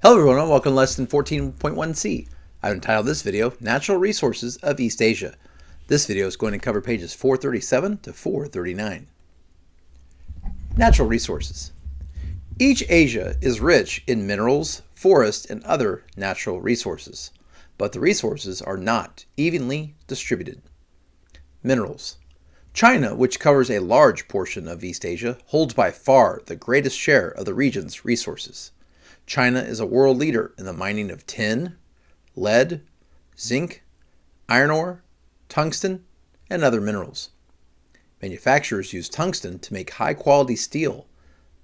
Hello everyone and welcome to lesson 14.1C. I've entitled this video, Natural Resources of East Asia. This video is going to cover pages 437 to 439. Natural resources. Each Asia is rich in minerals, forests, and other natural resources, but the resources are not evenly distributed. Minerals. China, which covers a large portion of East Asia, holds by far the greatest share of the region's resources. China is a world leader in the mining of tin, lead, zinc, iron ore, tungsten, and other minerals. Manufacturers use tungsten to make high-quality steel,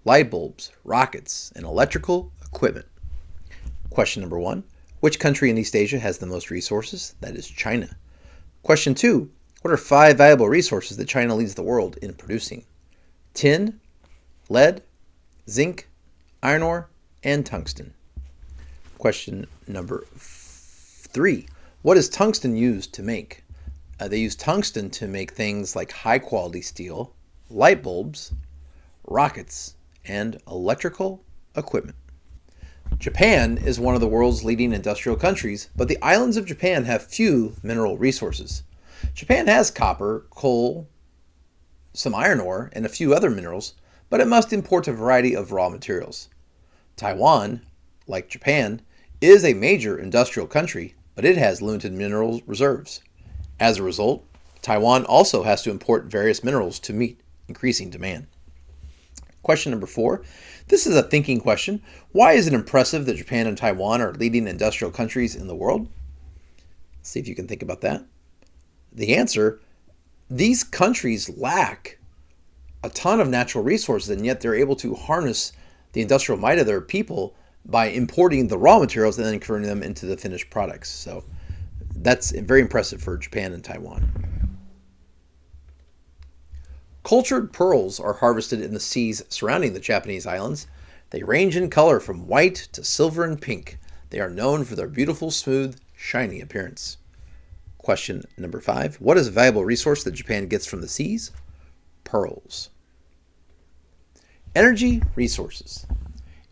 light bulbs, rockets, and electrical equipment. Question number 1. Which country in East Asia has the most resources? That is China. Question 2. What are 5 valuable resources that China leads the world in producing? Tin, lead, zinc, iron ore, and tungsten. Question number 3. What is tungsten used to make? They use tungsten to make things like high-quality steel, light bulbs, rockets, and electrical equipment. Japan is one of the world's leading industrial countries, but the islands of Japan have few mineral resources. Japan has copper, coal, some iron ore, and a few other minerals, but it must import a variety of raw materials. Taiwan, like Japan, is a major industrial country, but it has limited mineral reserves. As a result, Taiwan also has to import various minerals to meet increasing demand. Question number 4. This is a thinking question. Why is it impressive that Japan and Taiwan are leading industrial countries in the world? Let's see if you can think about that. The answer, these countries lack a ton of natural resources, and yet they're able to harness the industrial might of their people by importing the raw materials and then converting them into the finished products. So that's very impressive for Japan and Taiwan. Cultured pearls are harvested in the seas surrounding the Japanese islands. They range in color from white to silver and pink. They are known for their beautiful, smooth, shiny appearance. Question number 5. What is a valuable resource that Japan gets from the seas? Pearls. Energy resources.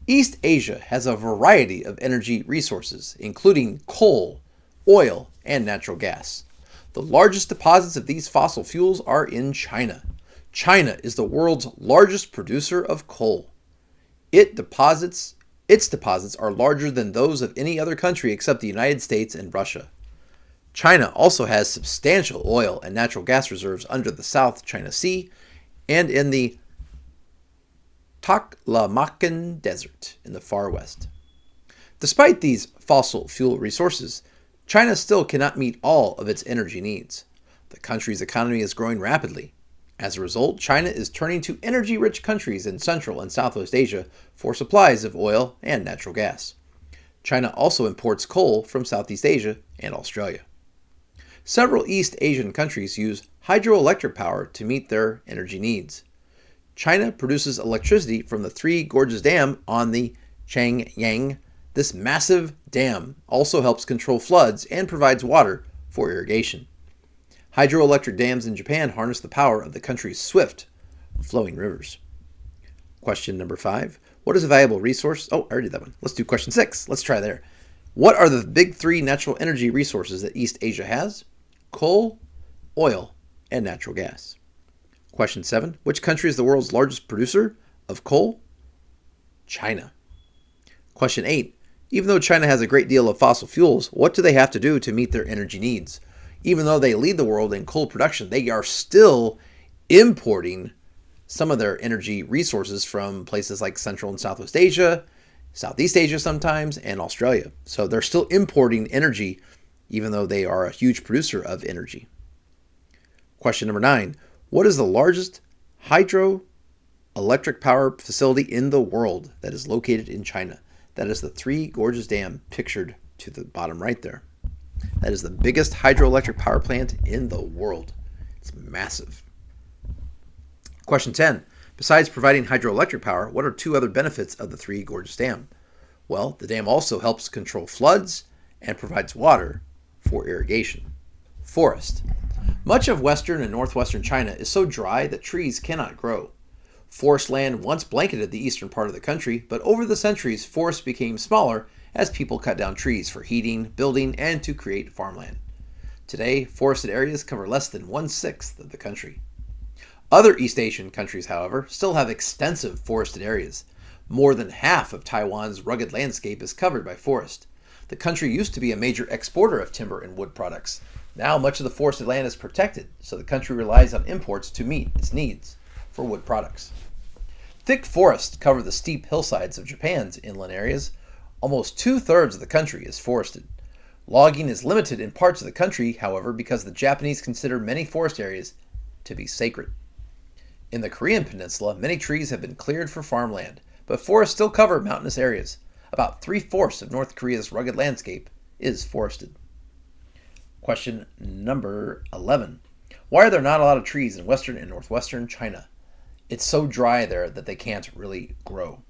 East Asia has a variety of energy resources, including coal, oil, and natural gas. The largest deposits of these fossil fuels are in China. China is the world's largest producer of coal. Its deposits are larger than those of any other country except the United States and Russia. China also has substantial oil and natural gas reserves under the South China Sea and in the Taklamakan Desert in the far west. Despite these fossil fuel resources, China still cannot meet all of its energy needs. The country's economy is growing rapidly. As a result, China is turning to energy-rich countries in Central and Southwest Asia for supplies of oil and natural gas. China also imports coal from Southeast Asia and Australia. Several East Asian countries use hydroelectric power to meet their energy needs. China produces electricity from the Three Gorges Dam on the Changyang. This massive dam also helps control floods and provides water for irrigation. Hydroelectric dams in Japan harness the power of the country's swift flowing rivers. Question number 5. What is a valuable resource? Oh, I already did that one. Let's do question 6. Let's try there. What are the big 3 natural energy resources that East Asia has? Coal, oil, and natural gas. Question 7. Which country is the world's largest producer of coal? China. Question 8. Even though China has a great deal of fossil fuels, what do they have to do to meet their energy needs? Even though they lead the world in coal production, they are still importing some of their energy resources from places like Central and Southwest Asia, Southeast Asia sometimes, and Australia. So they're still importing energy, even though they are a huge producer of energy. Question number 9. What is the largest hydroelectric power facility in the world that is located in China? That is the Three Gorges Dam, pictured to the bottom right there. That is the biggest hydroelectric power plant in the world. It's massive. Question 10. Besides providing hydroelectric power, what are 2 other benefits of the Three Gorges Dam? Well, the dam also helps control floods and provides water for irrigation. Forest. Much of western and northwestern China is so dry that trees cannot grow. Forest land once blanketed the eastern part of the country, but over the centuries, forests became smaller as people cut down trees for heating, building, and to create farmland. Today, forested areas cover less than 1/6 of the country. Other East Asian countries, however, still have extensive forested areas. More than half of Taiwan's rugged landscape is covered by forest. The country used to be a major exporter of timber and wood products. Now much of the forested land is protected, so the country relies on imports to meet its needs for wood products. Thick forests cover the steep hillsides of Japan's inland areas. Almost 2/3 of the country is forested. Logging is limited in parts of the country, however, because the Japanese consider many forest areas to be sacred. In the Korean peninsula, many trees have been cleared for farmland, but forests still cover mountainous areas. About 3/4 of North Korea's rugged landscape is forested. Question number 11. Why are there not a lot of trees in western and northwestern China? It's so dry there that they can't really grow.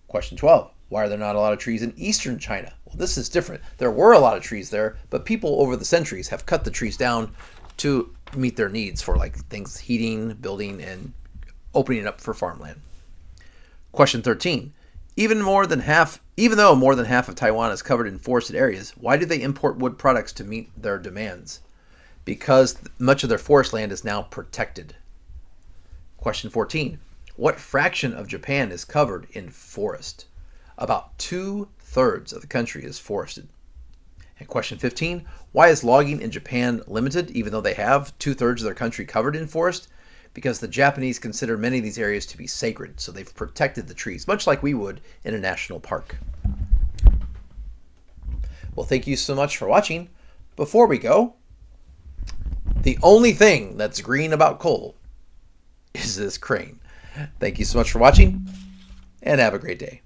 Question 12. Why are there not a lot of trees in eastern China? Well, this is different. There were a lot of trees there, but people over the centuries have cut the trees down to meet their needs for things heating, building, and opening up for farmland. Question 13. Even though more than half of Taiwan is covered in forested areas, why do they import wood products to meet their demands? Because much of their forest land is now protected. Question 14. What fraction of Japan is covered in forest? About 2/3 of the country is forested. And question 15. Why is logging in Japan limited, even though they have 2/3 of their country covered in forest? Because the Japanese consider many of these areas to be sacred, so they've protected the trees, much like we would in a national park. Well, thank you so much for watching. Before we go, the only thing that's green about coal is this crane. Thank you so much for watching, and have a great day.